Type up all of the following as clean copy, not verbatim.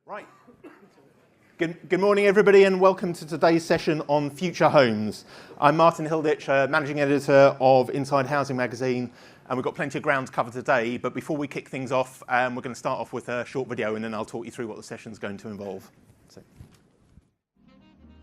Right. Good morning, everybody, and welcome to today's session on future homes. I'm Martin Hilditch, Managing Editor of Inside Housing Magazine, and we've got plenty of ground to cover today. But before we kick things off, we're going to start off with a short video, and then I'll talk you through what the session's going to involve.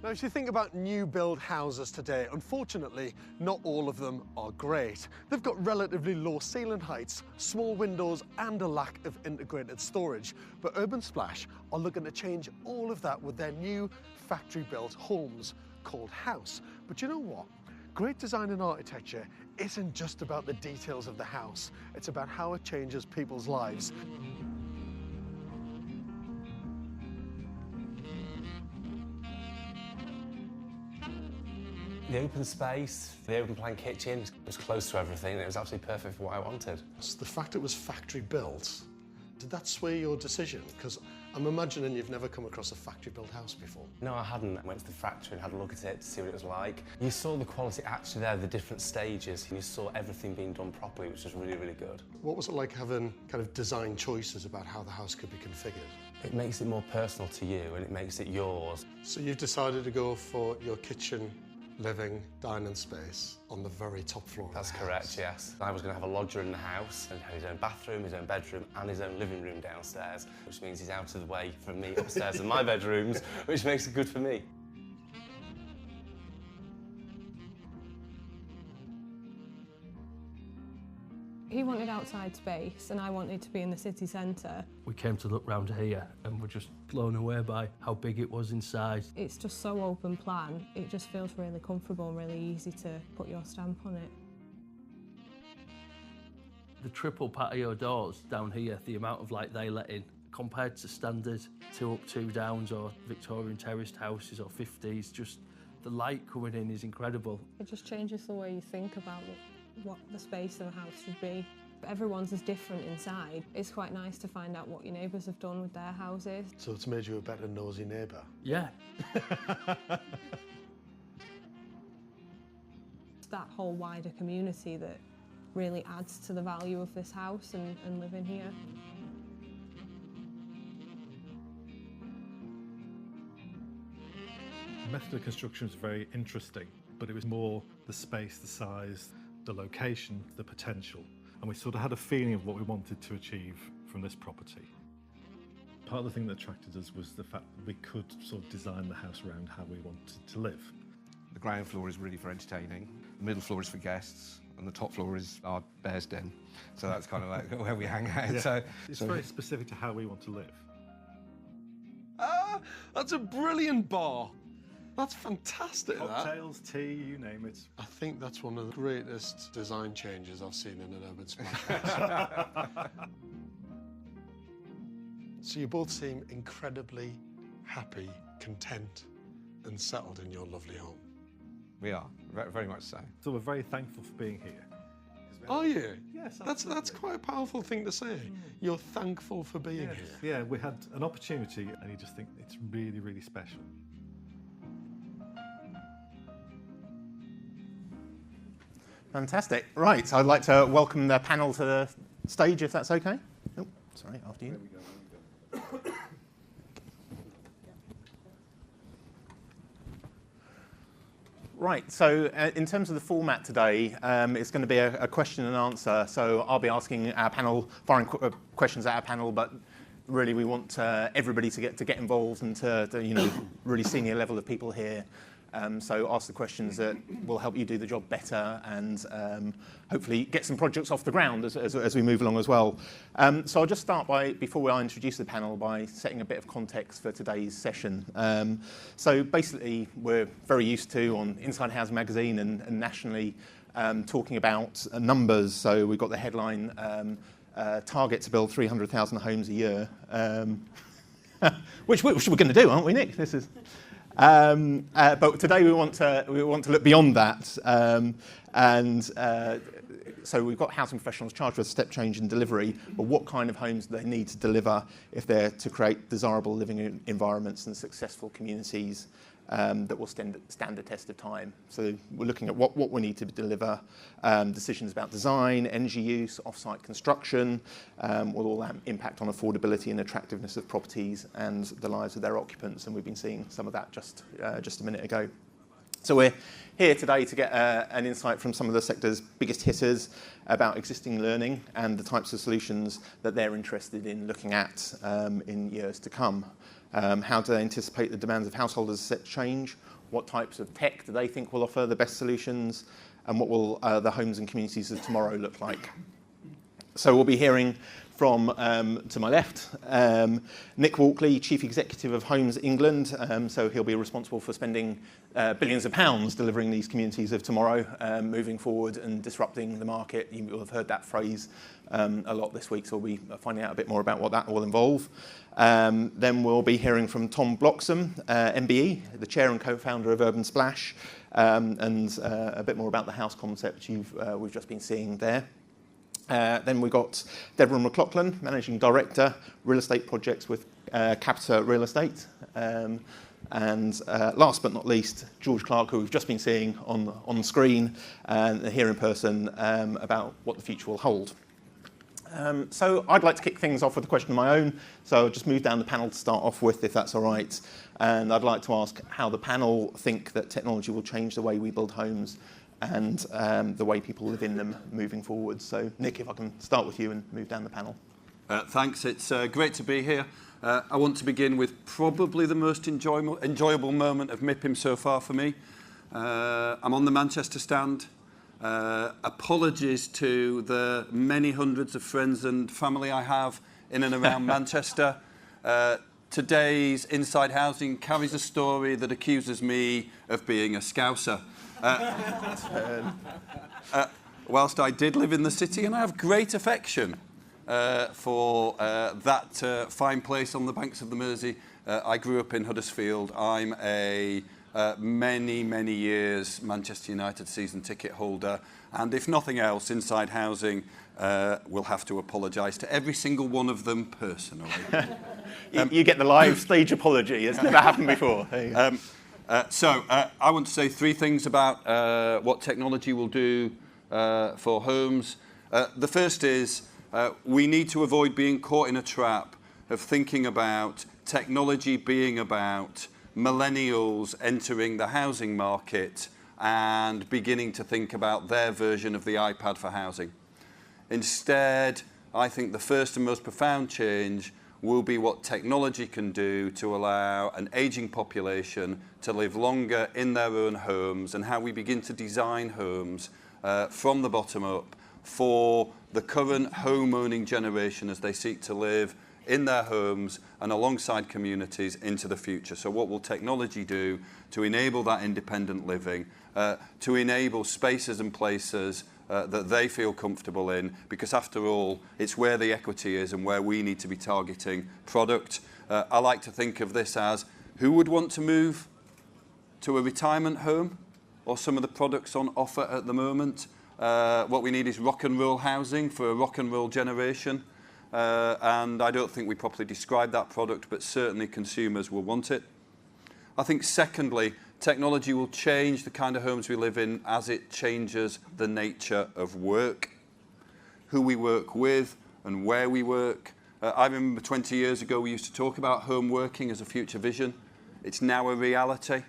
Now, as you think about new build houses today, unfortunately, not all of them are great. They've got relatively low ceiling heights, small windows, and a lack of integrated storage. But Urban Splash are looking to change all of that with their new factory-built homes called House. But you know what? Great design and architecture isn't just about the details of the house. It's about how it changes people's lives. The open space, the open plan kitchen was close to everything. It was absolutely perfect for what I wanted. So the fact it was factory built, did that sway your decision? Because I'm imagining you've never come across a factory built house before. No, I hadn't. I went to the factory and had a look at it to see what it was like. You saw the quality actually there, the different stages, and you saw everything being done properly, which was really, really good. What was it like having kind of design choices about how the house could be configured? It makes it more personal to you and it makes it yours. So you've decided to go for your kitchen, living, dining space on the very top floor. That's correct, yes. I was going to have a lodger in the house and had his own bathroom, his own bedroom and his own living room downstairs, which means he's out of the way from me upstairs in my bedrooms, which makes it good for me. He wanted outside space and I wanted to be in the city centre. We came to look round here and were just blown away by how big it was inside. It's just so open plan, it just feels really comfortable and really easy to put your stamp on it. The triple patio doors down here, the amount of light they let in, compared to standard 2 up, 2 downs or Victorian terraced houses or 50s, just the light coming in is incredible. It just changes the way you think about what the space of a house should be. Everyone's is different inside. It's quite nice to find out what your neighbours have done with their houses. So it's made you a better nosy neighbour? Yeah. It's that whole wider community that really adds to the value of this house and living here. The method of construction was very interesting, but it was more the space, the size, the location, the potential. And we sort of had a feeling of what we wanted to achieve from this property. Part of the thing that attracted us was the fact that we could sort of design the house around how we wanted to live. The ground floor is really for entertaining, the middle floor is for guests, and the top floor is our bear's den. So that's kind of like where we hang out. Yeah. So it's very specific to how we want to live. Ah, that's a brilliant bar. That's fantastic, that. Cocktails, tea, you name it. I think that's one of the greatest design changes I've seen in an Urban Splash. So you both seem incredibly happy, content, and settled in your lovely home. we are, very much so. So we're very thankful for being here. Are you? Yes, That's quite a powerful thing to say. You're thankful for being Yes. here. Yeah, we had an opportunity and you just think it's really, really special. Fantastic. Right, so I'd like to welcome the panel to the stage, if that's okay. Oh, sorry, after you. Right, so in terms of the format today, it's going to be a question and answer. So I'll be asking our panel, firing questions at our panel, but really we want everybody to get involved and to really senior level of people here. So ask the questions that will help you do the job better and hopefully get some projects off the ground as we move along as well. So I'll just start by, before I introduce the panel, by setting a bit of context for today's session. So basically, we're very used to, on Inside Housing Magazine and nationally, talking about numbers. So we've got the headline, target to build 300,000 homes a year, which we're going to do, aren't we, Nick? This is... but today we want to look beyond that, so we've got housing professionals charged with step change in delivery. But what kind of homes do they need to deliver if they're to create desirable living environments and successful communities that will stand the test of time. So we're looking at what we need to deliver, decisions about design, energy use, off-site construction, will all impact on affordability and attractiveness of properties and the lives of their occupants, and we've been seeing some of that just a minute ago. So we're here today to get an insight from some of the sector's biggest hitters about existing learning and the types of solutions that they're interested in looking at in years to come. How do they anticipate the demands of householders set to change? What types of tech do they think will offer the best solutions? And what will the homes and communities of tomorrow look like? So we'll be hearing from, to my left, Nick Walkley, Chief Executive of Homes England. So he'll be responsible for spending billions of pounds delivering these communities of tomorrow, moving forward and disrupting the market. You will have heard that phrase a lot this week, so we'll be finding out a bit more about what that will involve. Then we'll be hearing from Tom Bloxham, MBE, the chair and co-founder of Urban Splash, and a bit more about the house concept we've just been seeing there. Then we've got Deborah McLaughlin, Managing Director, Real Estate Projects with Capita Real Estate. And last but not least, George Clark, who we've just been seeing on screen and here in person about what the future will hold. So I'd like to kick things off with a question of my own. So I'll just move down the panel to start off with, if that's all right. And I'd like to ask how the panel think that technology will change the way we build homes and the way people live in them moving forward. So Nick, if I can start with you and move down the panel. Thanks, it's great to be here. I want to begin with probably the most enjoyable moment of MIPIM so far for me. I'm on the Manchester stand. Apologies to the many hundreds of friends and family I have in and around Manchester. Today's Inside Housing carries a story that accuses me of being a Scouser. Whilst I did live in the city, and I have great affection for that fine place on the banks of the Mersey, I grew up in Huddersfield. I'm a many years Manchester United season ticket holder, and if nothing else, Inside Housing will have to apologise to every single one of them personally. You get the live stage apology. It's never happened before. So I want to say three things about what technology will do for homes. The first is we need to avoid being caught in a trap of thinking about technology being about millennials entering the housing market and beginning to think about their version of the iPad for housing. Instead, I think the first and most profound change will be what technology can do to allow an aging population to live longer in their own homes, and how we begin to design homes from the bottom up for the current home-owning generation as they seek to live in their homes and alongside communities into the future. So what will technology do to enable that independent living, to enable spaces and places that they feel comfortable in, because after all, it's where the equity is and where we need to be targeting product. I like to think of this as, who would want to move to a retirement home or some of the products on offer at the moment? What we need is rock and roll housing for a rock and roll generation. And I don't think we properly describe that product, but certainly consumers will want it. I think secondly, technology will change the kind of homes we live in as it changes the nature of work, who we work with and where we work. I remember 20 years ago we used to talk about home working as a future vision. It's now a reality.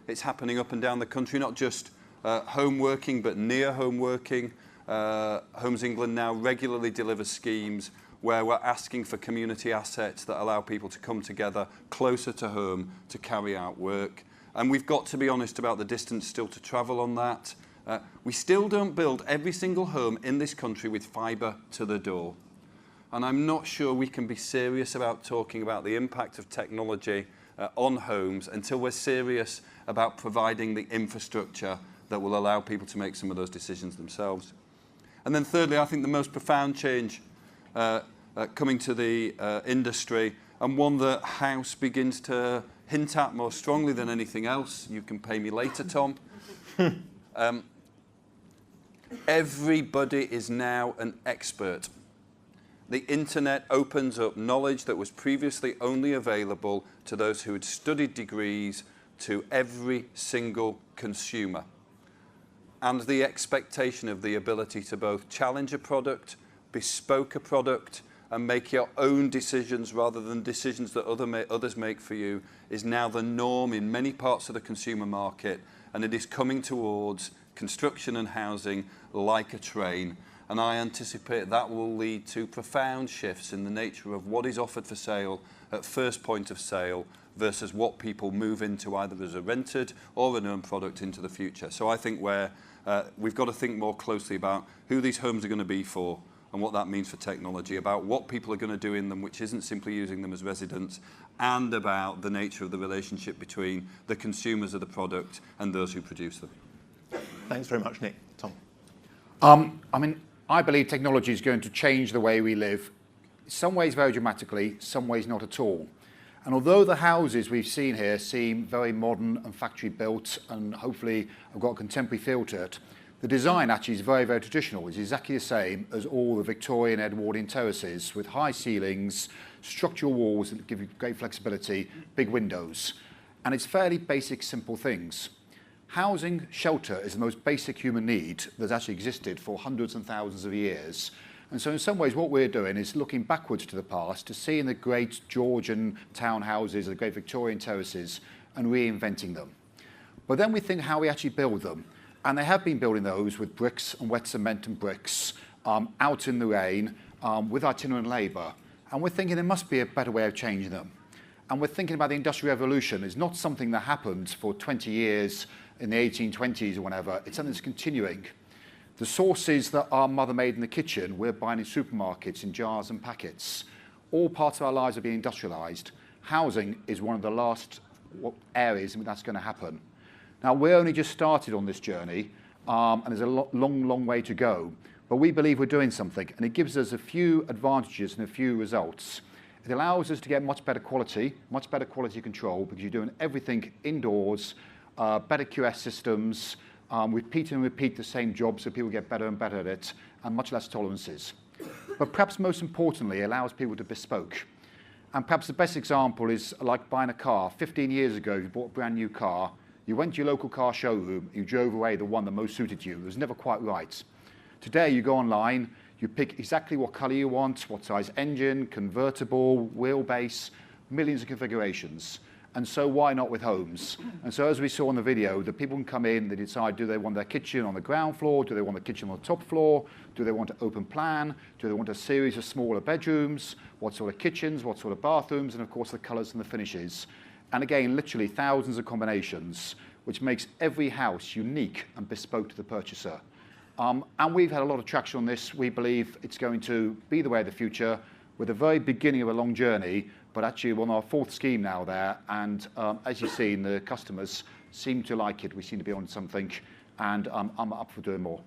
It's happening up and down the country, not just home working, but near home working. Homes England now regularly delivers schemes where we're asking for community assets that allow people to come together closer to home to carry out work. And we've got to be honest about the distance still to travel on that. We still don't build every single home in this country with fibre to the door. And I'm not sure we can be serious about talking about the impact of technology on homes until we're serious about providing the infrastructure that will allow people to make some of those decisions themselves. And then thirdly, I think the most profound change coming to the industry, and one that House begins to hint at more strongly than anything else. You can pay me later, Tom. Everybody is now an expert. The internet opens up knowledge that was previously only available to those who had studied degrees, to every single consumer. And the expectation of the ability to both challenge a product, bespoke a product, and make your own decisions rather than decisions that others make for you is now the norm in many parts of the consumer market, and it is coming towards construction and housing like a train. And I anticipate that will lead to profound shifts in the nature of what is offered for sale at first point of sale versus what people move into either as a rented or an owned product into the future. So I think we've got to think more closely about who these homes are going to be for and what that means for technology, about what people are going to do in them, which isn't simply using them as residents, and about the nature of the relationship between the consumers of the product and those who produce them. Thanks very much, Nick. Tom. I believe technology is going to change the way we live, some ways very dramatically, some ways not at all. And although the houses we've seen here seem very modern and factory built and hopefully have got a contemporary feel to it, the design actually is very, very traditional. It's exactly the same as all the Victorian Edwardian terraces with high ceilings, structural walls that give you great flexibility, big windows. And it's fairly basic, simple things. Housing, shelter is the most basic human need that's actually existed for hundreds and thousands of years. And so in some ways what we're doing is looking backwards to the past to see in the great Georgian townhouses, the great Victorian terraces, and reinventing them. But then we think how we actually build them. And they have been building those with bricks and wet cement and bricks, out in the rain, with itinerant labour. And we're thinking there must be a better way of changing them. And we're thinking about the Industrial Revolution. It's not something that happened for 20 years in the 1820s or whatever. It's something that's continuing. The sauces that our mother made in the kitchen, we're buying in supermarkets in jars and packets. All parts of our lives are being industrialised. Housing is one of the last areas in which that's going to happen. Now, we're only just started on this journey, and there's a long way to go. But we believe we're doing something, and it gives us a few advantages and a few results. It allows us to get much better quality control, because you're doing everything indoors, better QS systems, repeat and repeat the same job so people get better and better at it, and much less tolerances. But perhaps most importantly, it allows people to bespoke. And perhaps the best example is like buying a car. 15 years ago, you bought a brand new car, you went to your local car showroom, you drove away the one that most suited you. It was never quite right. Today, you go online, you pick exactly what colour you want, what size engine, convertible, wheelbase, millions of configurations. And so why not with homes? And so as we saw in the video, the people can come in, they decide, do they want their kitchen on the ground floor? Do they want the kitchen on the top floor? Do they want an open plan? Do they want a series of smaller bedrooms? What sort of kitchens? What sort of bathrooms? And of course, the colours and the finishes. And again, literally thousands of combinations, which makes every house unique and bespoke to the purchaser. And we've had a lot of traction on this. We believe it's going to be the way of the future. We're at the very beginning of a long journey, but actually we're on our fourth scheme now there. And as you've seen, the customers seem to like it. We seem to be on something, and I'm up for doing more.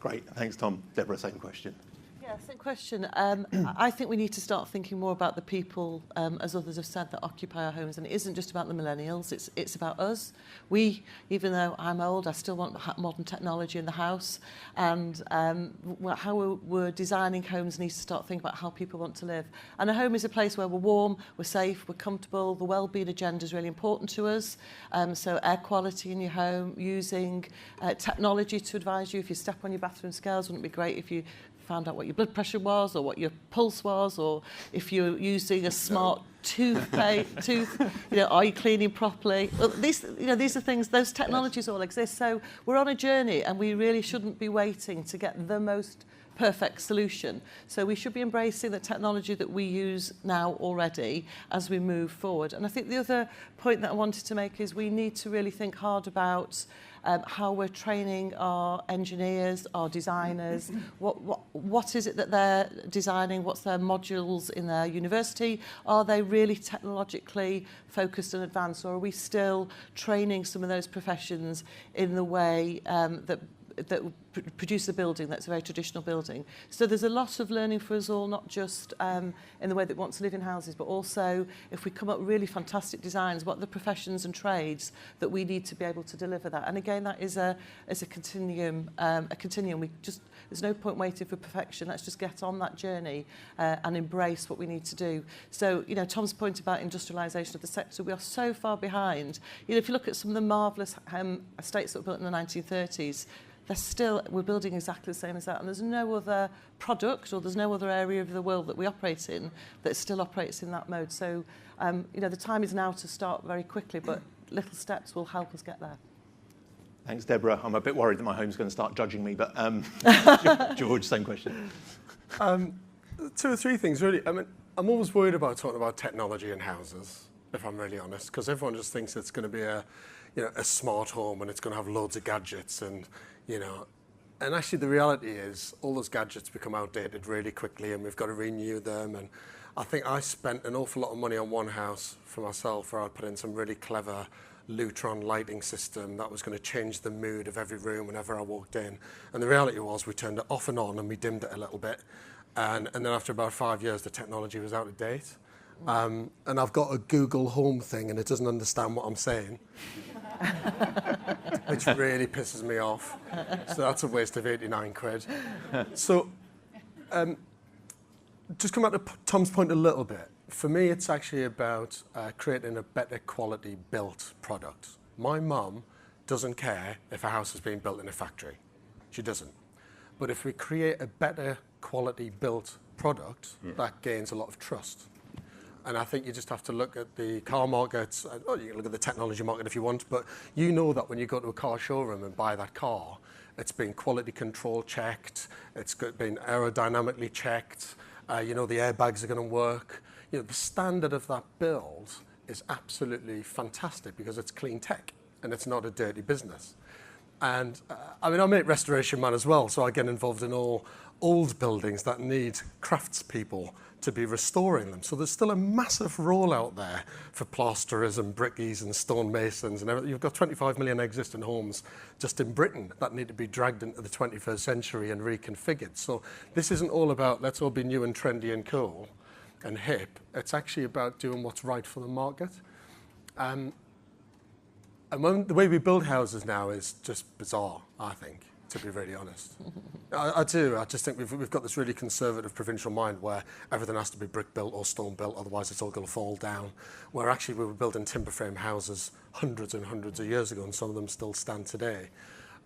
Great. Thanks, Tom. Deborah, same question. Yeah, same question. I think we need to start thinking more about the people, as others have said, that occupy our homes. And it isn't just about the millennials, it's about us. We, even though I'm old, I still want modern technology in the house. And how we're designing homes needs to start thinking about how people want to live. And a home is a place where we're warm, we're safe, we're comfortable. The well-being agenda is really important to us. So air quality in your home, using technology to advise you. If you step on your bathroom scales, wouldn't it be great if you found out what your blood pressure was or what your pulse was, or if you're using a smart tooth, are you cleaning properly? Well, these are things, those technologies all exist. So we're on a journey, and we really shouldn't be waiting to get the most perfect solution. So we should be embracing the technology that we use now already as we move forward. And I think the other point that I wanted to make is we need to really think hard about how we're training our engineers, our designers. What is it that they're designing? What's their modules in their university? Are they really technologically focused and advanced, or are we still training some of those professions in the way that that produce a building that's a very traditional building. So there's a lot of learning for us all, not just in the way that we want to live in houses, but also if we come up with really fantastic designs, what are the professions and trades that we need to be able to deliver that. And again, that is a continuum. There's no point waiting for perfection. Let's just get on that journey and embrace what we need to do. So, you know, Tom's point about industrialisation of the sector, we are so far behind. You know, if you look at some of the marvellous estates that were built in the 1930s, we're building exactly the same as that, and there's no other product or there's no other area of the world that we operate in that still operates in that mode. So, you know, the time is now to start very quickly, but little steps will help us get there. Thanks, Deborah. I'm a bit worried that my home's going to start judging me, but George, same question. 2 or 3 things, really. I mean, I'm always worried about talking about technology in houses, if I'm really honest, because everyone just thinks it's going to be a smart home and it's going to have loads of gadgets and, you know, and actually the reality is all those gadgets become outdated really quickly and we've got to renew them. And I think I spent an awful lot of money on one house for myself where I put in some really clever Lutron lighting system that was going to change the mood of every room whenever I walked in. And the reality was we turned it off and on and we dimmed it a little bit. And then after about 5 years, the technology was out of date. And I've got a Google Home thing and it doesn't understand what I'm saying, which really pisses me off. So that's a waste of 89 quid. So just come back to Tom's point a little bit. For me, it's actually about creating a better quality built product. My mum doesn't care if a house is being built in a factory. She doesn't. But if we create a better quality built product, that gains a lot of trust. And I think you just have to look at the car market, or you can look at the technology market if you want, but you know that when you go to a car showroom and buy that car, it's been quality control checked, it's been aerodynamically checked, you know the airbags are going to work. You know, the standard of that build is absolutely fantastic because it's clean tech and it's not a dirty business. And I mean, I'm a restoration man as well, so I get involved in all old buildings that need craftspeople to be restoring them. So there's still a massive role out there for plasterers and brickies and stonemasons and everything. You've got 25 million existing homes just in Britain that need to be dragged into the 21st century and reconfigured. So this isn't all about let's all be new and trendy and cool and hip. It's actually about doing what's right for the market. And the way we build houses now is just bizarre, I think, to be really honest. I do. I just think we've got this really conservative provincial mind where everything has to be brick built or stone built, otherwise it's all going to fall down. Where actually we were building timber frame houses hundreds and hundreds of years ago, and some of them still stand today.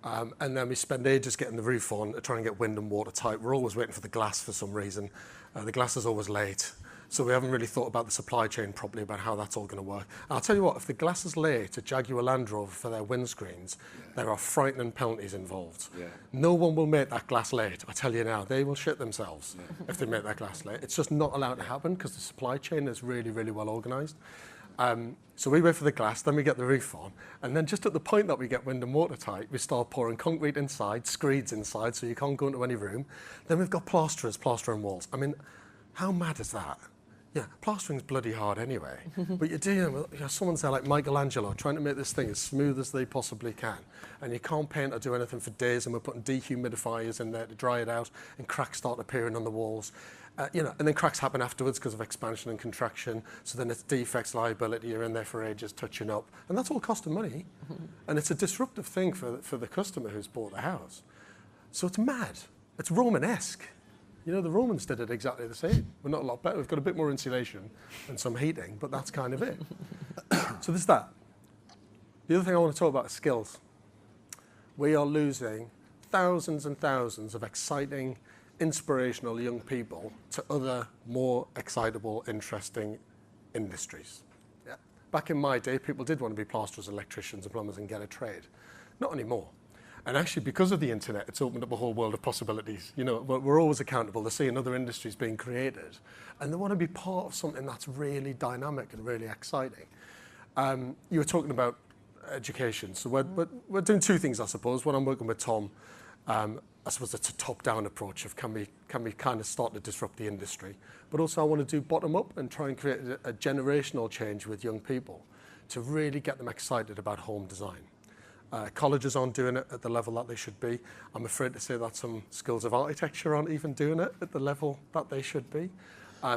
And then we spend ages getting the roof on, trying to get wind and water tight. We're always waiting for the glass for some reason. The glass is always late. So we haven't really thought about the supply chain properly about how that's all going to work. And I'll tell you what, if the glass is late at Jaguar Land Rover for their windscreens, there are frightening penalties involved. Yeah. No one will make that glass late, I tell you now. They will shit themselves if they make that glass late. It's just not allowed to happen because the supply chain is really, really well organised. So we wait for the glass, then we get the roof on, and then just at the point that we get wind and water tight, we start pouring concrete inside, screeds inside, so you can't go into any room. Then we've got plasterers plastering walls. I mean, how mad is that? Yeah, plastering's bloody hard anyway. But you're dealing with someone's there like Michelangelo trying to make this thing as smooth as they possibly can. And you can't paint or do anything for days, and we're putting dehumidifiers in there to dry it out, and cracks start appearing on the walls. You know, and then cracks happen afterwards because of expansion and contraction. So then it's defects liability, you're in there for ages touching up. And that's all costing money. And it's a disruptive thing for the customer who's bought the house. So it's mad. It's Romanesque. You know, the Romans did it exactly the same. We're not a lot better. We've got a bit more insulation and some heating, but that's kind of it. So there's that. The other thing I want to talk about is skills. We are losing thousands and thousands of exciting, inspirational young people to other, more excitable, interesting industries. Yeah. Back in my day, people did want to be plasterers, electricians, and plumbers and get a trade. Not anymore. And actually, because of the internet, it's opened up a whole world of possibilities. You know, we're always accountable. They're seeing other industries being created, and they want to be part of something that's really dynamic and really exciting. You were talking about education. So we're doing 2 things, I suppose. When I'm working with Tom, I suppose it's a top-down approach of can we kind of start to disrupt the industry. But also I want to do bottom-up and try and create a generational change with young people to really get them excited about home design. Colleges aren't doing it at the level that they should be. I'm afraid to say that some schools of architecture aren't even doing it at the level that they should be.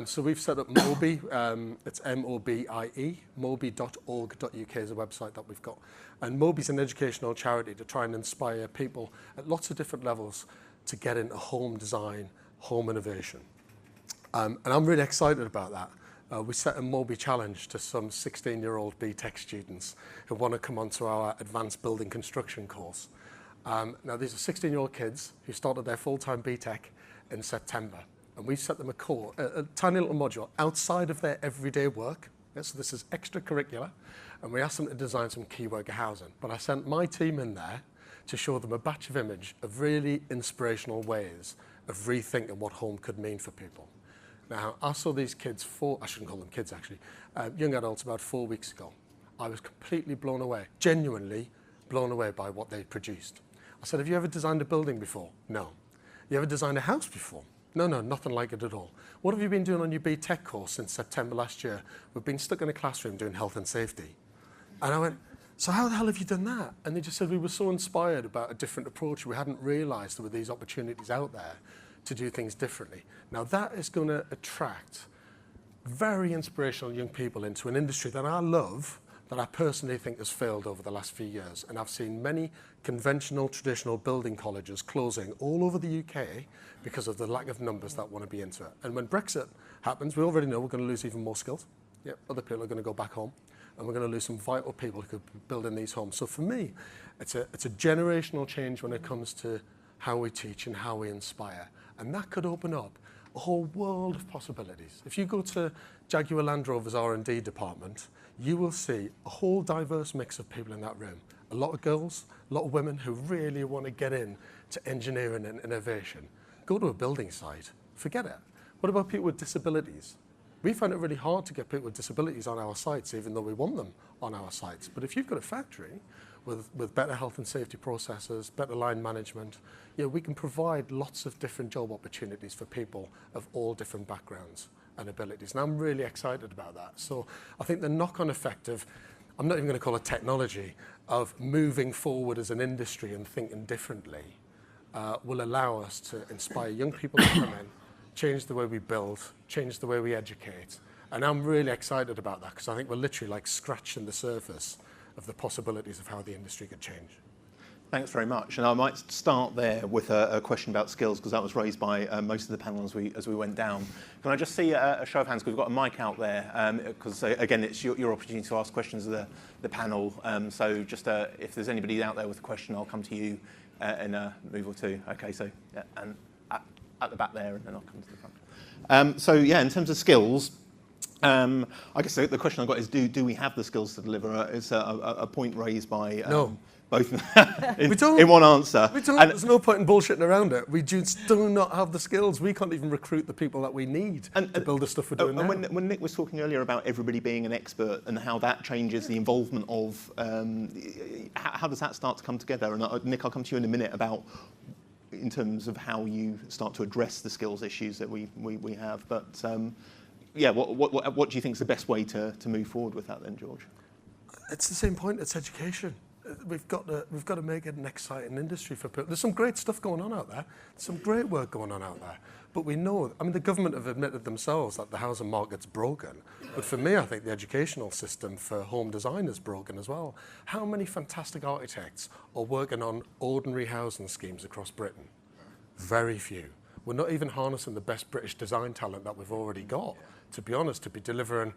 So we've set up MOBI, it's M-O-B-I-E, mobi.org.uk is a website that we've got. And MOBI's an educational charity to try and inspire people at lots of different levels to get into home design, home innovation. And I'm really excited about that. We set a MOBI challenge to some 16-year-old BTEC students who want to come onto our advanced building construction course. Now these are 16-year-old kids who started their full-time BTEC in September. And we've set them a tiny little module outside of their everyday work. Yeah, so this is extracurricular. And we asked them to design some key worker housing. But I sent my team in there to show them a batch of image of really inspirational ways of rethinking what home could mean for people. Now, I saw these kids, I shouldn't call them kids actually, young adults about 4 weeks ago. I was completely blown away, genuinely blown away by what they produced. I said, have you ever designed a building before? No. You ever designed a house before? No, nothing like it at all. What have you been doing on your BTEC course since September last year? We've been stuck in a classroom doing health and safety. And I went, so how the hell have you done that? And they just said we were so inspired about a different approach. We hadn't realised there were these opportunities out there to do things differently. Now that is going to attract very inspirational young people into an industry that I love, that I personally think has failed over the last few years. And I've seen many conventional, traditional building colleges closing all over the UK because of the lack of numbers that want to be into it. And when Brexit happens, we already know we're going to lose even more skills. Yep, other people are going to go back home, and we're going to lose some vital people who could be building these homes. So for me, it's a generational change when it comes to how we teach and how we inspire. And that could open up a whole world of possibilities. If you go to Jaguar Land Rover's R&D department, you will see a whole diverse mix of people in that room. A lot of girls, a lot of women who really want to get in to engineering and innovation. Go to a building site, forget it. What about people with disabilities? We find it really hard to get people with disabilities on our sites, even though we want them on our sites. But if you've got a factory with better health and safety processes, better line management, we can provide lots of different job opportunities for people of all different backgrounds and abilities. And I'm really excited about that. So I think the knock-on effect of, I'm not even going to call it technology, of moving forward as an industry and thinking differently will allow us to inspire young people to come in, change the way we build, change the way we educate. And I'm really excited about that because I think we're literally like scratching the surface of the possibilities of how the industry could change. Thanks very much. And I might start there with a question about skills, because that was raised by most of the panel as we went down. Can I just see a show of hands, because we've got a mic out there, because again, it's your opportunity to ask questions of the panel. So just if there's anybody out there with a question, I'll come to you in a move or two. Okay, so yeah, and at the back there, and then I'll come to the front. So yeah, in terms of skills, I guess the question I've got is, do we have the skills to deliver? It's a point raised by no. Both we don't, in one answer. We don't, there's no point in bullshitting around it. We just do not have the skills. We can't even recruit the people that we need to build the stuff we're doing now. And when Nick was talking earlier about everybody being an expert and how that changes the involvement of, how does that start to come together? And Nick, I'll come to you in a minute about in terms of how you start to address the skills issues that we have. But yeah, what do you think is the best way to move forward with that then, George? It's the same point. It's education. We've got to make it an exciting industry for people. There's some great stuff going on out there. There's some great work going on out there. But we know, I mean, the government have admitted themselves that the housing market's broken. But for me, I think the educational system for home design is broken as well. How many fantastic architects are working on ordinary housing schemes across Britain? Very few. We're not even harnessing the best British design talent that we've already got, to be honest, to be delivering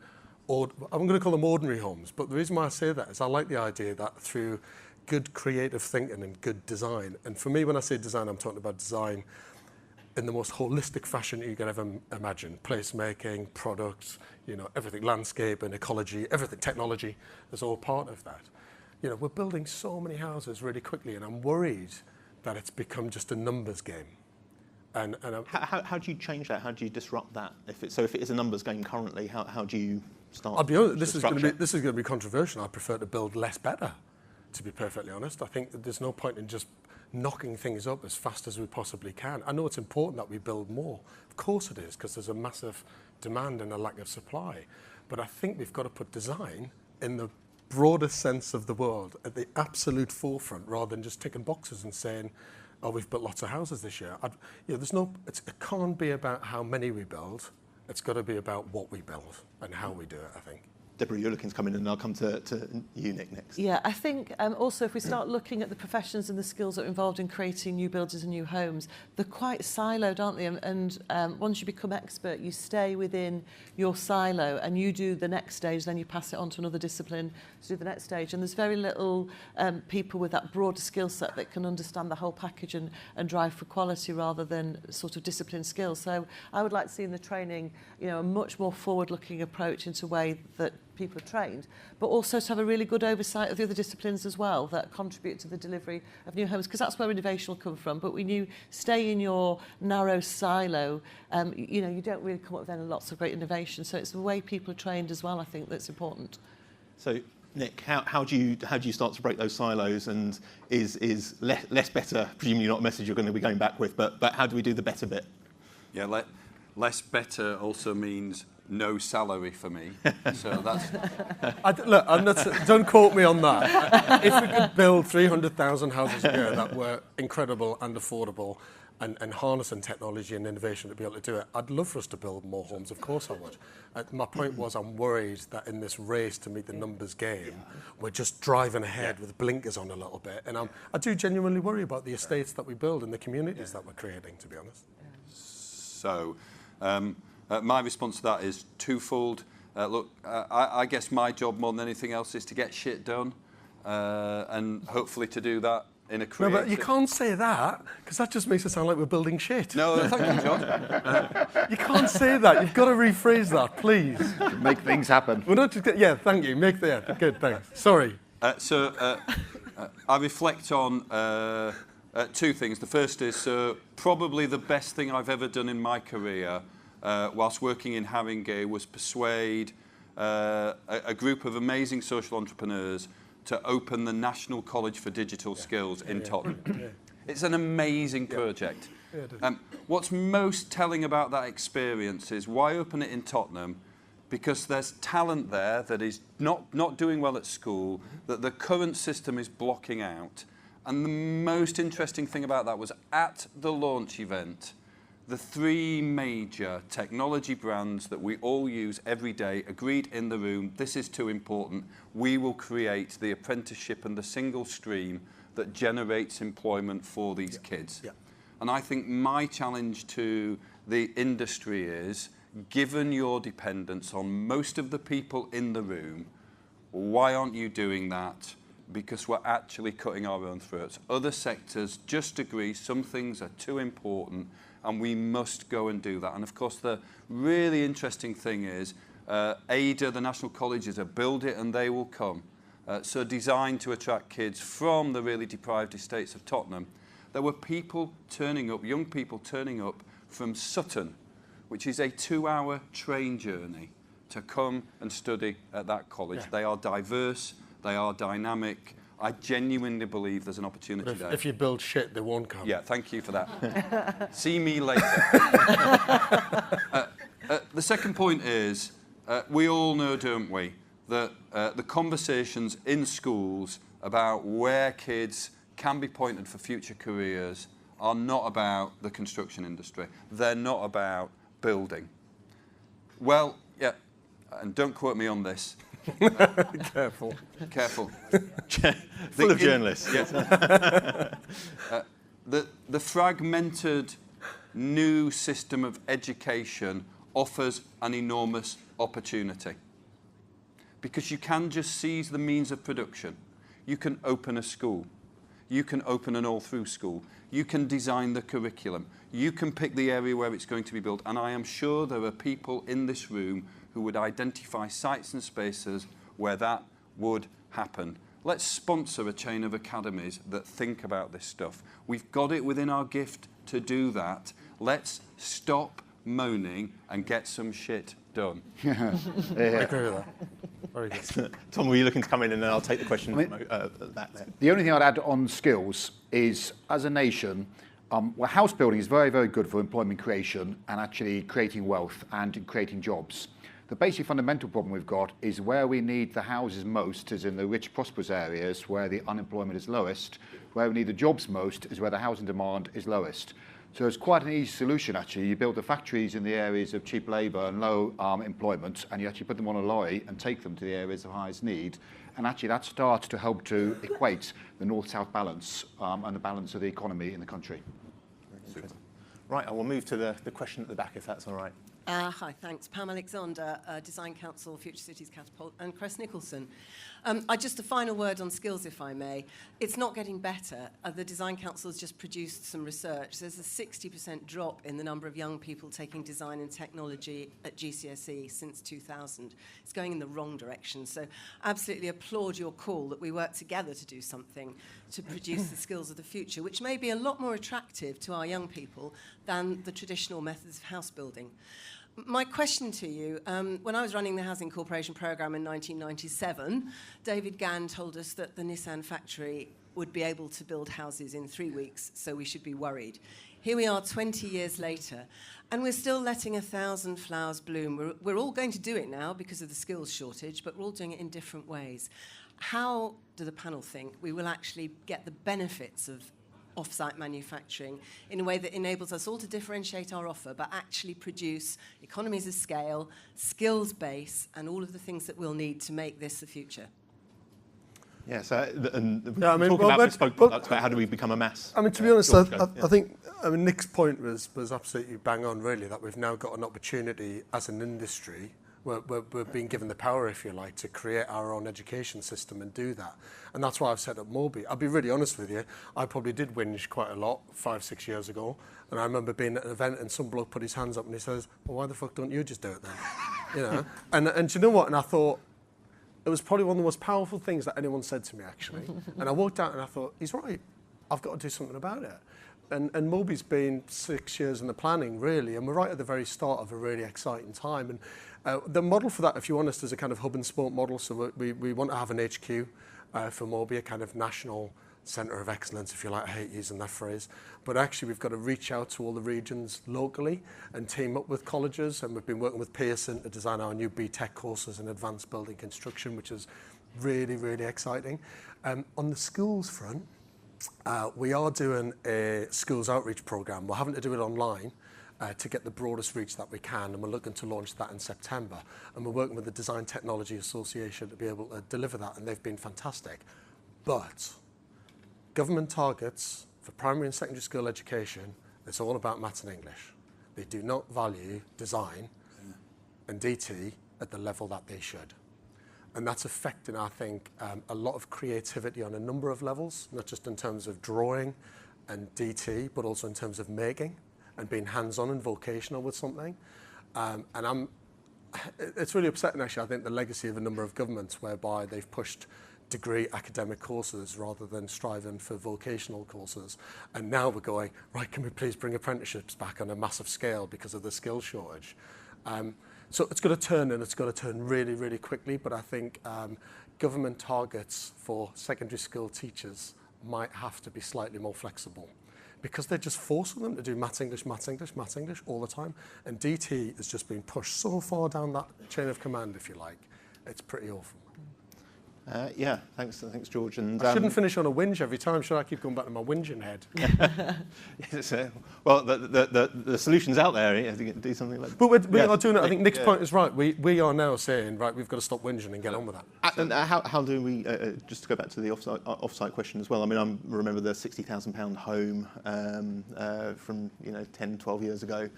I'm going to call them ordinary homes, but the reason why I say that is I like the idea that through good creative thinking and good design, and for me when I say design, I'm talking about design in the most holistic fashion you can ever imagine. Placemaking, products, everything, landscape and ecology, everything, technology is all part of that. We're building so many houses really quickly, and I'm worried that it's become just a numbers game. And how do you change that? How do you disrupt that? If it is a numbers game currently, how do you start? I'll be honest, this is going to be controversial. I prefer to build less better, to be perfectly honest. I think that there's no point in just knocking things up as fast as we possibly can. I know it's important that we build more. Of course it is, because there's a massive demand and a lack of supply. But I think we've got to put design in the broadest sense of the world at the absolute forefront, rather than just ticking boxes and saying, oh, we've built lots of houses this year. It can't be about how many we build. It's got to be about what we build and how we do it, I think. Deborah, you're looking to come in, and I'll come to you, Nick, next. Yeah, I think also if we start looking at the professions and the skills that are involved in creating new buildings and new homes, they're quite siloed, aren't they? And once you become expert, you stay within your silo and you do the next stage, then you pass it on to another discipline to do the next stage. And there's very little people with that broader skill set that can understand the whole package and drive for quality rather than sort of discipline skills. So I would like to see in the training, a much more forward-looking approach into a way that people are trained, but also to have a really good oversight of the other disciplines as well that contribute to the delivery of new homes, because that's where innovation will come from. But when you stay in your narrow silo, you don't really come up with then lots of great innovation. So it's the way people are trained as well, I think, that's important. So, Nick, how do you start to break those silos, and is less better, presumably not a message you're going to be going back with, but how do we do the better bit? Yeah, less better also means no salary for me. So that's... Don't quote me on that. If we could build 300,000 houses a year that were incredible and affordable and harnessing technology and innovation to be able to do it, I'd love for us to build more homes. Of course I would. My point was, I'm worried that in this race to meet the numbers game, we're just driving ahead with blinkers on a little bit. And I do genuinely worry about the estates that we build and the communities that we're creating, to be honest. So... my response to that is twofold. I guess my job more than anything else is to get shit done, and hopefully to do that in a creative... No, but you can't say that, because that just makes it sound like we're building shit. No, thank you, John. You can't say that. You've got to rephrase that, please. Make things happen. We're not just... thank you. Good, thanks. Sorry. I reflect on two things. The first is probably the best thing I've ever done in my career whilst working in Haringey was persuade a group of amazing social entrepreneurs to open the National College for Digital Skills in Tottenham. It's an amazing project. What's most telling about that experience is why open it in Tottenham? Because there's talent there that is not doing well at school, that the current system is blocking out. And the most interesting thing about that was at the launch event, the three major technology brands that we all use every day agreed in the room, this is too important, we will create the apprenticeship and the single stream that generates employment for these kids. And I think my challenge to the industry is, given your dependence on most of the people in the room, why aren't you doing that? Because we're actually cutting our own throats. Other sectors just agree some things are too important and we must go and do that. And of course, the really interesting thing is ADA, the National College, is a build it and they will come. So designed to attract kids from the really deprived estates of Tottenham. There were people turning up, young people turning up from Sutton, which is a 2-hour train journey to come and study at that college. They are diverse, they are dynamic. I genuinely believe there's an opportunity there. If you build shit, they won't come. Yeah, thank you for that. See me later. The second point is, we all know, don't we, that the conversations in schools about where kids can be pointed for future careers are not about the construction industry. They're not about building. Well, yeah, and don't quote me on this. Careful. Full of journalists. The fragmented new system of education offers an enormous opportunity. Because you can just seize the means of production. You can open a school. You can open an all-through school. You can design the curriculum. You can pick the area where it's going to be built. And I am sure there are people in this room who would identify sites and spaces where that would happen. Let's sponsor a chain of academies that think about this stuff. We've got it within our gift to do that. Let's stop moaning and get some shit done. I agree with that. Very good. Tom, were you looking to come in, and then I'll take the question from that there. The only thing I'd add on skills is, as a nation, house building is very, very good for employment creation and actually creating wealth and creating jobs. The basic fundamental problem we've got is where we need the houses most is in the rich, prosperous areas where the unemployment is lowest. Where we need the jobs most is where the housing demand is lowest. So it's quite an easy solution, actually. You build the factories in the areas of cheap labour and low employment, and you actually put them on a lorry and take them to the areas of highest need. And actually that starts to help to equate the north-south balance and the balance of the economy in the country. Right, I will move to the question at the back, if that's all right. Hi, thanks. Pam Alexander, Design Council, Future Cities Catapult, and Cress Nicholson. Just a final word on skills, if I may. It's not getting better. The Design Council has just produced some research. There's a 60% drop in the number of young people taking design and technology at GCSE since 2000. It's going in the wrong direction. So absolutely applaud your call that we work together to do something to produce the skills of the future, which may be a lot more attractive to our young people than the traditional methods of house building. My question to you, when I was running the Housing Corporation programme in 1997, David Gann told us that the Nissan factory would be able to build houses in 3 weeks, so we should be worried. Here we are 20 years later, and we're still letting 1,000 flowers bloom. We're all going to do it now because of the skills shortage, but we're all doing it in different ways. How do the panel think we will actually get the benefits of off-site manufacturing in a way that enables us all to differentiate our offer, but actually produce economies of scale, skills base, and all of the things that we'll need to make this the future? Yeah, so and Yeah, I mean, talking about bespoke products, but how do we become a mass? I mean, to be honest, I think Nick's point was absolutely bang on, really, that we've now got an opportunity as an industry. We're being given the power, if you like, to create our own education system and do that. And that's why I've set up Moby. I'll be really honest with you, I probably did whinge quite a lot 5-6 years ago. And I remember being at an event and some bloke put his hands up and he says, well, why the fuck don't you just do it then? You know? And do you know what? And I thought, it was probably one of the most powerful things that anyone said to me, actually. And I walked out and I thought, he's right. I've got to do something about it. And Moby's been 6 years in the planning, really, and we're right at the very start of a really exciting time. And the model for that, if you're honest, is a kind of hub and spoke model. So we want to have an HQ for Moby, a kind of national centre of excellence, if you like. I hate using that phrase. But actually, we've got to reach out to all the regions locally and team up with colleges. And we've been working with Pearson to design our new BTEC courses in advanced building construction, which is really, really exciting. On the schools front, we are doing a schools outreach programme. We're having to do it online to get the broadest reach that we can, and we're looking to launch that in September. And we're working with the Design Technology Association to be able to deliver that, and they've been fantastic. But government targets for primary and secondary school education, it's all about maths and English. They do not value design and DT at the level that they should. And that's affecting, I think, a lot of creativity on a number of levels, not just in terms of drawing and DT, but also in terms of making and being hands-on and vocational with something. It's really upsetting, actually, I think, the legacy of a number of governments whereby they've pushed degree academic courses rather than striving for vocational courses. And now we're going, right, can we please bring apprenticeships back on a massive scale because of the skills shortage? So it's going to turn, and it's going to turn really, really quickly. But I think government targets for secondary school teachers might have to be slightly more flexible because they're just forcing them to do maths, English, maths, English, maths, English all the time. And DT has just been pushed so far down that chain of command, if you like. It's pretty awful. Yeah, thanks, George. And I shouldn't finish on a whinge every time, should I? Keep going back to my whinging head. Yes, well, the solution's out there. I think do something like that. But we are doing it. I think Nick's point is right. We are now saying, right, we've got to stop whinging and get on with that. And how do we, just to go back to the off-site question as well, I mean, I remember the £60,000 home from 10, 12 years ago.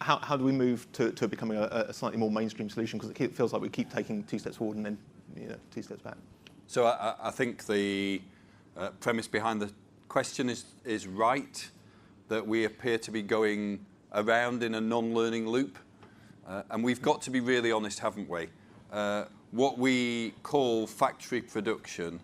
How do we move to becoming a slightly more mainstream solution? Because it feels like we keep taking 2 steps forward and then 2 steps back. So I think the premise behind the question is right, that we appear to be going around in a non-learning loop. And we've got to be really honest, haven't we? What we call factory production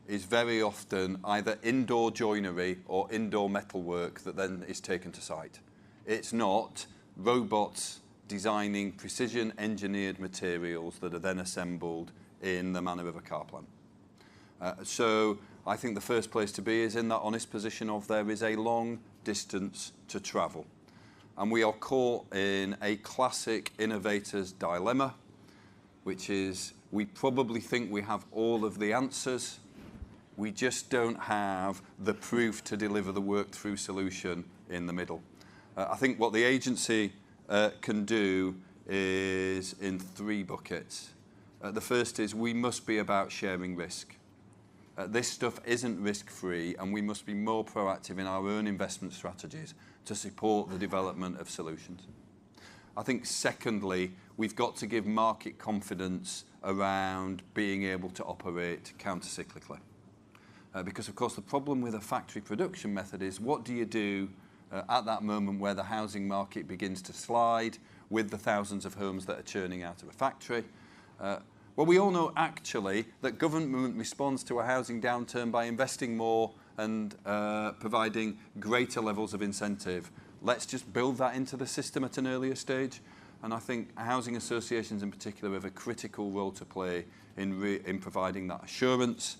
is very often either indoor joinery or indoor metalwork that then is taken to site. It's not robots designing precision engineered materials that are then assembled in the manner of a car plant. So I think the first place to be is in that honest position of there is a long distance to travel. And we are caught in a classic innovator's dilemma, which is we probably think we have all of the answers. We just don't have the proof to deliver the worked-through solution in the middle. I think what the agency can do is in 3 buckets. The first is we must be about sharing risk. This stuff isn't risk-free, and we must be more proactive in our own investment strategies to support the development of solutions. I think secondly, we've got to give market confidence around being able to operate counter-cyclically. Because of course the problem with a factory production method is what do you do at that moment where the housing market begins to slide with the thousands of homes that are churning out of a factory? Well, we all know actually that government responds to a housing downturn by investing more and providing greater levels of incentive. Let's just build that into the system at an earlier stage. And I think housing associations in particular have a critical role to play in providing that assurance.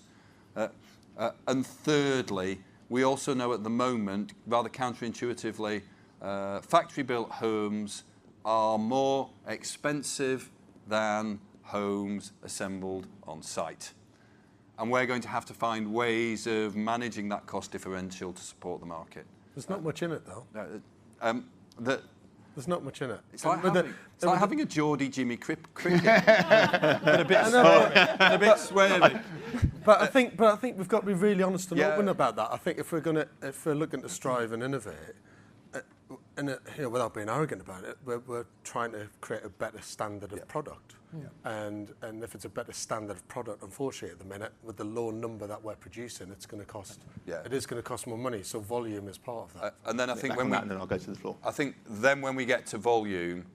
And thirdly, we also know at the moment, rather counterintuitively, factory-built homes are more expensive than homes assembled on site. And we're going to have to find ways of managing that cost differential to support the market. There's not much in it, though. There's not much in it. It's like having a Geordie Jimmy cricket, but a bit sweary. But I think we've got to be really honest and open about that. I think if we're looking to strive and innovate, and without being arrogant about it, we're trying to create a better standard of product. And if it's a better standard of product, unfortunately, at the minute, with the low number that we're producing, it's going to cost. It is going to cost more money. So volume is part of that. And then I think and then I'll go to the floor. I think then when we get to volume,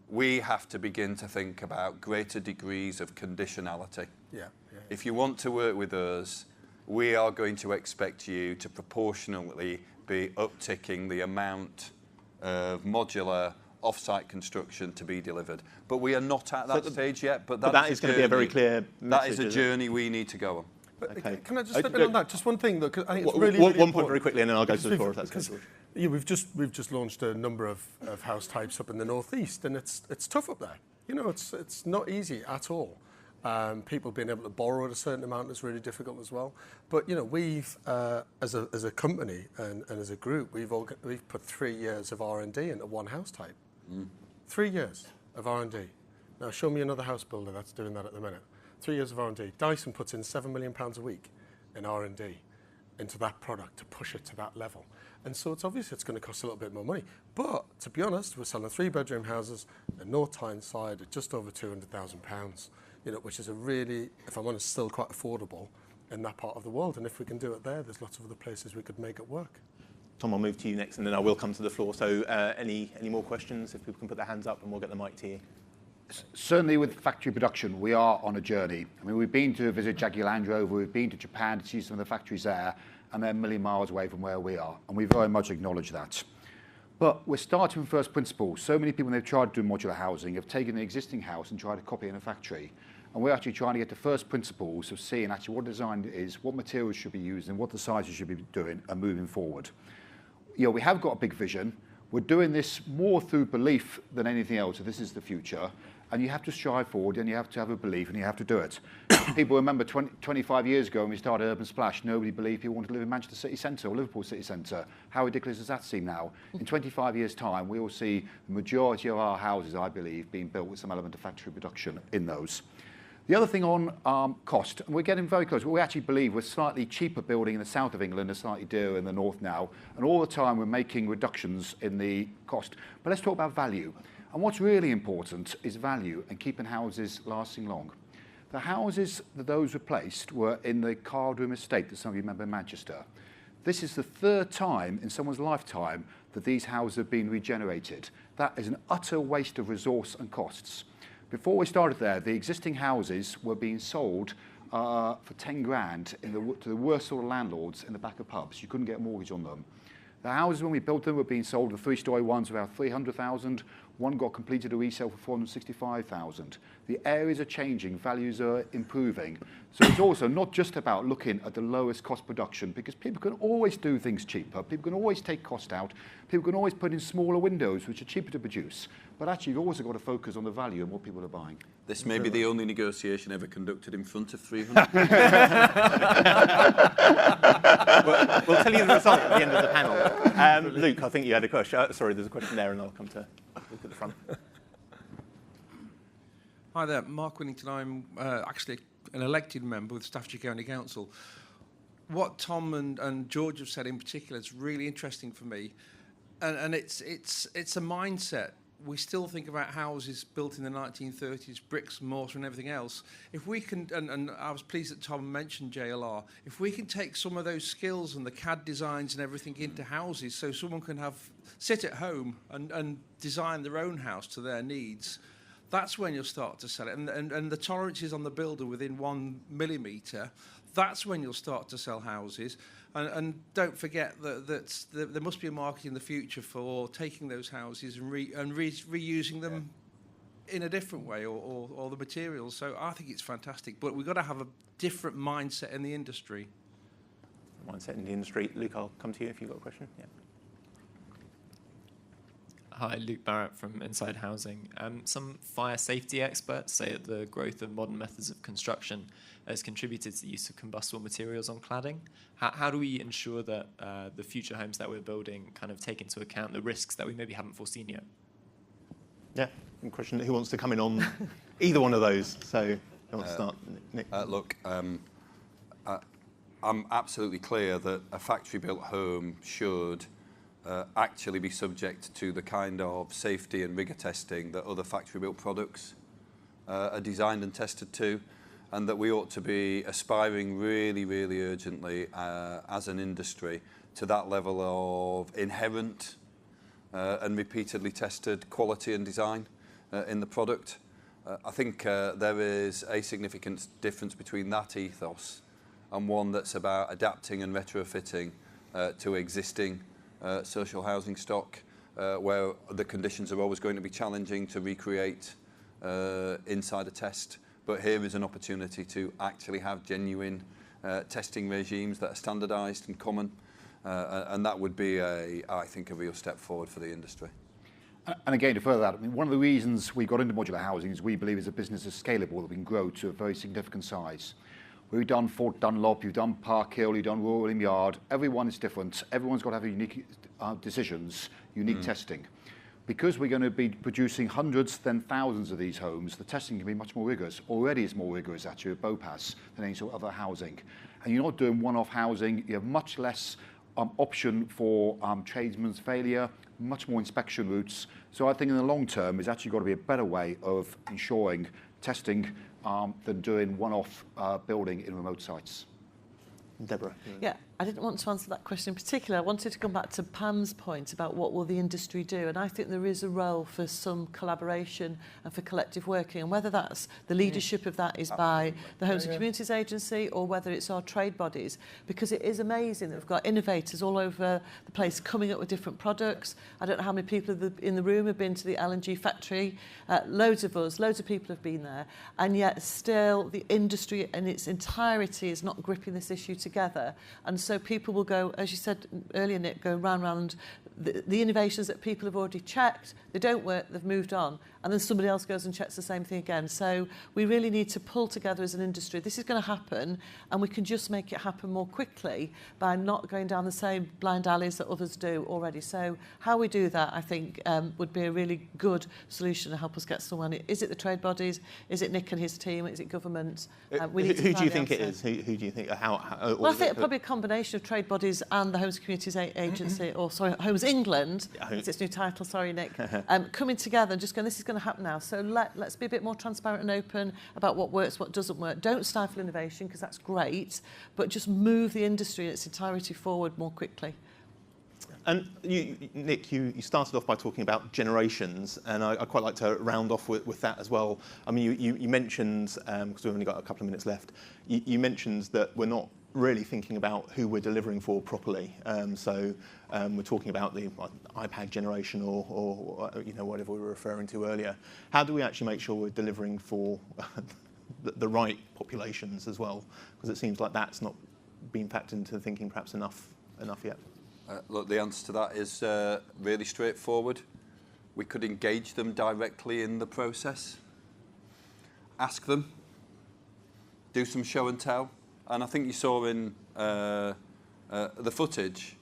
we have to begin to think about greater degrees of conditionality. If you want to work with us, we are going to expect you to proportionally be upticking the amount of modular off-site construction to be delivered. But we are not at that stage yet. But that is going to be a very clear message. That is a journey we need to go on. But can I just step in on that? Just one thing, though, 'cause I think it's really one point very quickly, and then I'll go to the floor if that's good. We've just launched a number of house types up in the northeast, and it's tough up there. It's not easy at all. People being able to borrow at a certain amount is really difficult as well. But we've as a company and as a group, we've put 3 years of R&D into one house type. 3 years of R&D. Now show me another house builder that's doing that at the minute. 3 years of R&D. Dyson puts in £7 million a week in R&D into that product to push it to that level. And so it's obvious it's going to cost a little bit more money. But to be honest, we're selling 3-bedroom houses in North Tyneside at just over £200,000. Which is a really, if I'm honest, still quite affordable in that part of the world. And if we can do it there's lots of other places we could make it work. Tom, I'll move to you next, and then I will come to the floor. So any more questions? If people can put their hands up, and we'll get the mic to you. Certainly with factory production, we are on a journey. I mean, we've been to visit Jaguar Land Rover, we've been to Japan to see some of the factories there, and they're a million miles away from where we are. And we very much acknowledge that. But we're starting from first principles. So many people, when they've tried to do modular housing, have taken the existing house and tried to copy it in a factory. And we're actually trying to get to first principles of seeing actually what design is, what materials should be used, and what the sizes should be doing and moving forward. We have got a big vision. We're doing this more through belief than anything else. So this is the future. And you have to strive forward, and you have to have a belief, and you have to do it. People remember 25 years ago when we started Urban Splash, nobody believed people wanted to live in Manchester City Centre or Liverpool City Centre. How ridiculous does that seem now? In 25 years' time, we will see the majority of our houses, I believe, being built with some element of factory production in those. The other thing on cost, and we're getting very close. We actually believe we're slightly cheaper building in the south of England and slightly dearer in the north now. And all the time we're making reductions in the cost. But let's talk about value. And what's really important is value and keeping houses lasting long. The houses that those replaced were in the Cardroom estate that some of you remember in Manchester. This is the 3rd time in someone's lifetime that these houses have been regenerated. That is an utter waste of resource and costs. Before we started there, the existing houses were being sold for 10 grand to the worst sort of landlords in the back of pubs. You couldn't get a mortgage on them. The houses, when we built them, were being sold, the 3-story ones, about 300,000, One got completed a resale for 465,000. The areas are changing, values are improving. So it's also not just about looking at the lowest cost production, because people can always do things cheaper. People can always take cost out. People can always put in smaller windows, which are cheaper to produce. But actually, you've also got to focus on the value and what people are buying. This may be the only negotiation ever conducted in front of 300. We'll tell you the result at the end of the panel. Luke, I think you had a question. Sorry, there's a question there, and I'll come to Luke at the front. Hi there, Mark Winnington. I'm actually an elected member with Staffordshire County Council. What Tom and George have said in particular is really interesting for me, and it's a mindset. We still think about houses built in the 1930s, bricks, mortar and everything else. If we can, and I was pleased that Tom mentioned JLR, if we can take some of those skills and the CAD designs and everything into houses so someone can sit at home and design their own house to their needs, that's when you'll start to sell it. And the tolerances on the builder within 1 millimetre, that's when you'll start to sell houses. And don't forget that there must be a market in the future for taking those houses and reusing them in a different way, or the materials. So I think it's fantastic. But we've got to have a different mindset in the industry. Mindset in the industry. Luke, I'll come to you if you've got a question. Yeah. Hi, Luke Barrett from Inside Housing. Some fire safety experts say that the growth of modern methods of construction has contributed to the use of combustible materials on cladding. How do we ensure that the future homes that we're building kind of take into account the risks that we maybe haven't foreseen yet? Yeah, good question. Who wants to come in on either one of those? So, who wants to start? Nick? Look, I'm absolutely clear that a factory-built home should actually be subject to the kind of safety and rigour testing that other factory-built products are designed and tested to, and that we ought to be aspiring really, really urgently as an industry to that level of inherent and repeatedly tested quality and design in the product. I think there is a significant difference between that ethos and one that's about adapting and retrofitting to existing social housing stock, where the conditions are always going to be challenging to recreate inside a test. But here is an opportunity to actually have genuine testing regimes that are standardised and common, and that would be, I think, a real step forward for the industry. And again, to further that, I mean, one of the reasons we got into modular housing is we believe as a business is scalable, that we can grow to a very significant size. We've done Fort Dunlop, you've done Park Hill, you've done Royal William Yard. Everyone is different. Everyone's got to have unique decisions, unique testing. Because we're going to be producing hundreds, then thousands of these homes, the testing can be much more rigorous. Already it's more rigorous actually at BOPAS than any sort of other housing. And you're not doing one-off housing. You have much less option for tradesmen's failure, much more inspection routes. So I think in the long term, it's actually got to be a better way of ensuring testing than doing one-off building in remote sites. Deborah. Yeah, I didn't want to answer that question in particular. I wanted to come back to Pam's point about what will the industry do. And I think there is a role for some collaboration and for collective working. And whether that's the leadership of that is by the Homes and Communities Agency or whether it's our trade bodies. Because it is amazing that we've got innovators all over the place coming up with different products. I don't know how many people in the room have been to the LNG factory. Loads of us, loads of people have been there. And yet still the industry in its entirety is not gripping this issue together. And so people will go, as you said earlier, Nick, go round the innovations that people have already checked, they don't work, they've moved on, and then somebody else goes and checks the same thing again. So we really need to pull together as an industry. This is going to happen, and we can just make it happen more quickly by not going down the same blind alleys that others do already. So how we do that, I think, would be a really good solution to help us get somewhere. Is it the trade bodies? Is it Nick and his team? Is it government? Who do you think it is? Who do you think? Well, I think probably a combination of trade bodies and the Homes and Communities Agency, or sorry, Homes England, it's its new title, sorry Nick, coming together and just going, this is going to happen now. So let's be a bit more transparent and open about what works, what doesn't work. Don't stifle innovation, because that's great, but just move the industry in its entirety forward more quickly. And Nick, you started off by talking about generations, and I'd quite like to round off with that as well. I mean, you mentioned, because we've only got a couple of minutes left, you mentioned that we're not really thinking about who we're delivering for properly. We're talking about the iPad generation or whatever we were referring to earlier. How do we actually make sure we're delivering for the right populations as well? Because it seems like that's not been factored into thinking perhaps enough yet. Look, the answer to that is really straightforward. We could engage them directly in the process, ask them, do some show and tell. And I think you saw in the footage,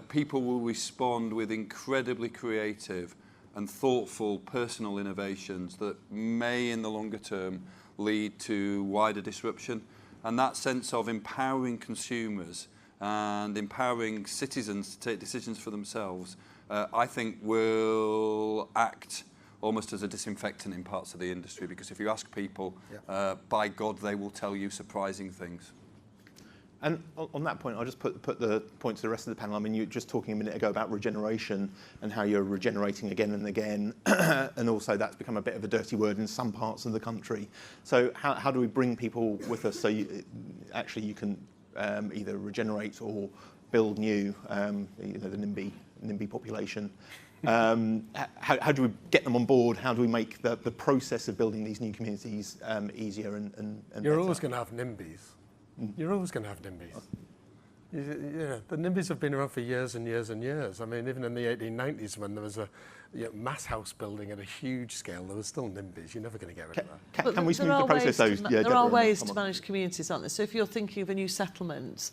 people will respond with incredibly creative and thoughtful personal innovations that may in the longer term lead to wider disruption. And that sense of empowering consumers and empowering citizens to take decisions for themselves, I think will act almost as a disinfectant in parts of the industry, because if you ask people, by God, they will tell you surprising things. And on that point, I'll just put the point to the rest of the panel. I mean, you were just talking a minute ago about regeneration and how you're regenerating again and again, and also that's become a bit of a dirty word in some parts of the country. So how do we bring people with us so you can either regenerate or build new, the NIMBY population? How do we get them on board? How do we make the process of building these new communities easier and You're better? always going to have NIMBYs. You're always going to have NIMBYs. The NIMBYs have been around for years and years and years. I mean, even in the 1890s, when there was a mass house building at a huge scale, there was still NIMBYs. You're never going to get rid of that. Can we smooth the process? There are ways to manage communities, aren't there? So if you're thinking of a new settlement,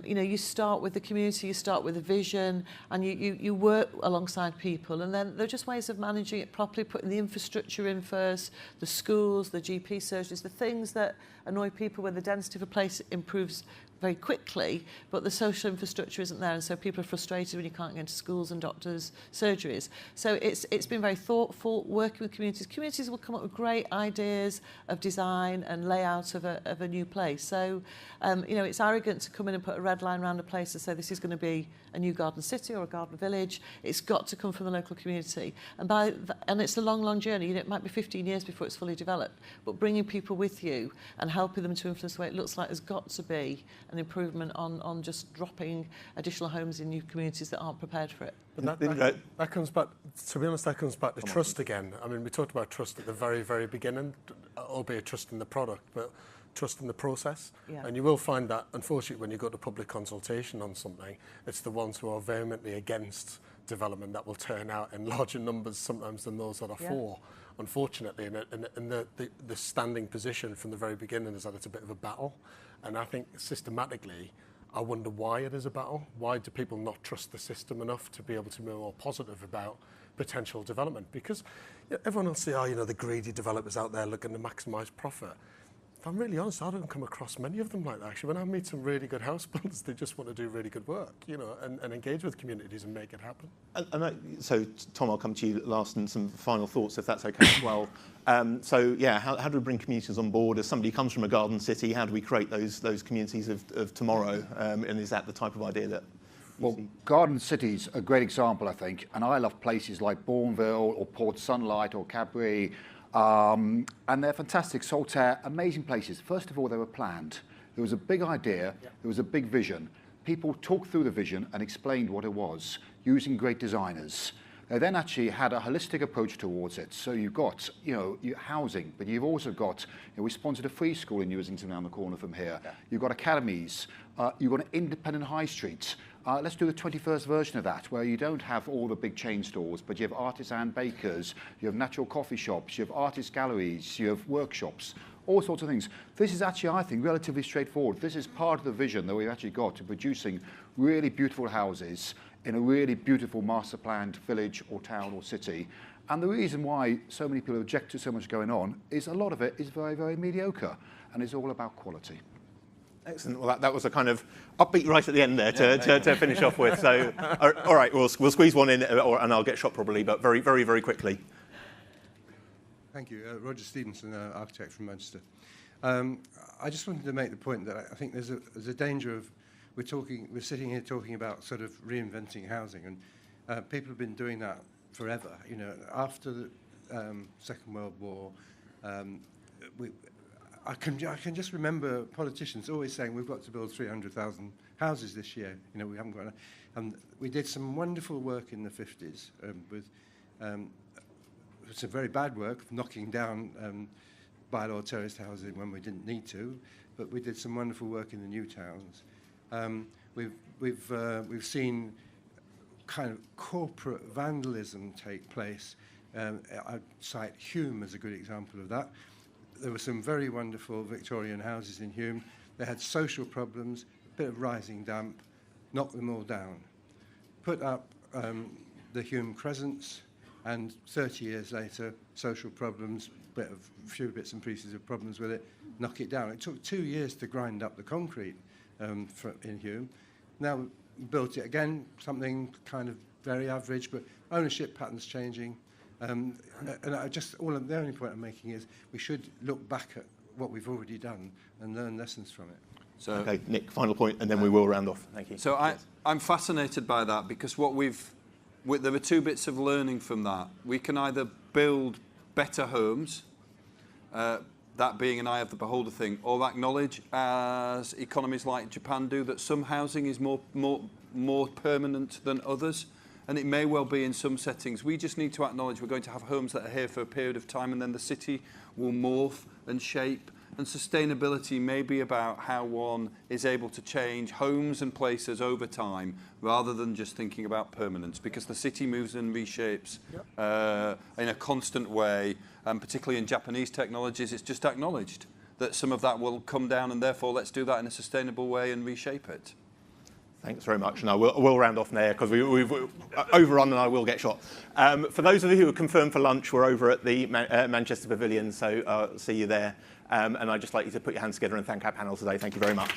you start with the community, you start with a vision, and you work alongside people, and then there are just ways of managing it properly, putting the infrastructure in first, the schools, the GP surgeries, the things that annoy people when the density of a place improves very quickly, but the social infrastructure isn't there, and so people are frustrated when you can't get into schools and doctors' surgeries. So it's been very thoughtful, working with communities. Communities will come up with great ideas of design and layout of a new place. So, it's arrogant to come in and put a red line around a place and say this is going to be a new garden city or a garden village. It's got to come from the local community. And it's a long, long journey. It might be 15 years before it's fully developed, but bringing people with you and helping them to influence the way it looks like has got to be an improvement on just dropping additional homes in new communities that aren't prepared for it. But that comes back, to be honest, that comes back to trust again. I mean, we talked about trust at the very, very beginning, albeit trust in the product, but trust in the process. Yeah. And you will find that, unfortunately, when you go to public consultation on something, it's the ones who are vehemently against development that will turn out in larger numbers sometimes than those that are for. Unfortunately, and the standing position from the very beginning is that it's a bit of a battle. And I think systematically, I wonder why it is a battle. Why do people not trust the system enough to be able to be more positive about potential development? Because everyone will say, the greedy developers out there looking to maximise profit. If I'm really honest, I don't come across many of them like that. Actually, when I meet some really good house builders, they just want to do really good work, and engage with communities and make it happen. So, Tom, I'll come to you last and some final thoughts, if that's okay as well. How do we bring communities on board? As somebody who comes from a garden city, how do we create those communities of tomorrow? And is that the type of idea that... Well, garden cities are a great example, I think, and I love places like Bourneville or Port Sunlight or Cadbury, and they're fantastic. Saltaire, amazing places. First of all, they were planned. There was a big idea, there was a big vision. People talked through the vision and explained what it was, using great designers. They then actually had a holistic approach towards it. So you've got, your housing, but you've also got, we sponsored a free school in Newington around the corner from here. Yeah. You've got academies. You've got an independent high street. Let's do the 21st version of that, where you don't have all the big chain stores, but you have artisan bakers, you have natural coffee shops, you have artist galleries, you have workshops, all sorts of things. This is actually, I think, relatively straightforward. This is part of the vision that we've actually got to producing really beautiful houses in a really beautiful master planned village or town or city. And the reason why so many people object to so much going on is a lot of it is very, very mediocre, and it's all about quality. Excellent. Well, that was a kind of upbeat right at the end there to finish off with. So, all right, we'll squeeze one in, and I'll get shot probably, but very, very, very quickly. Thank you. Roger Stevenson, architect from Manchester. I just wanted to make the point that I think there's a danger of we're sitting here talking about sort of reinventing housing, and people have been doing that forever. After the Second World War, I can just remember politicians always saying we've got to build 300,000 houses this year. You know, we haven't got enough. And we did some wonderful work in the 50s with some very bad work, knocking down bylaw terraced housing when we didn't need to, but we did some wonderful work in the new towns. We've seen kind of corporate vandalism take place. I cite Hume as a good example of that. There were some very wonderful Victorian houses in Hume. They had social problems, a bit of rising damp, knocked them all down. Put up the Hume Crescents, and 30 years later, social problems, a few bits and pieces of problems with it, knock it down. It took 2 years to grind up the concrete in Hume. Now built it again, something kind of very average, but ownership patterns changing. And the only point I'm making is we should look back at what we've already done and learn lessons from it. So, okay, Nick, final point, and then we will round off. Thank you. So I'm fascinated by that because there were two bits of learning from that. We can either build better homes, that being an eye of the beholder thing, or acknowledge, as economies like Japan do, that some housing is more permanent than others. And it may well be in some settings. We just need to acknowledge we're going to have homes that are here for a period of time, and then the city will morph and shape. And sustainability may be about how one is able to change homes and places over time rather than just thinking about permanence, because the city moves and reshapes in a constant way, and particularly in Japanese technologies, it's just acknowledged that some of that will come down, and therefore let's do that in a sustainable way and reshape it. Thanks very much. No, we'll round off there because we've overrun and I will get shot. For those of you who are confirmed for lunch, we're over at the Manchester Pavilion, so I'll see you there. And I'd just like you to put your hands together and thank our panel today. Thank you very much.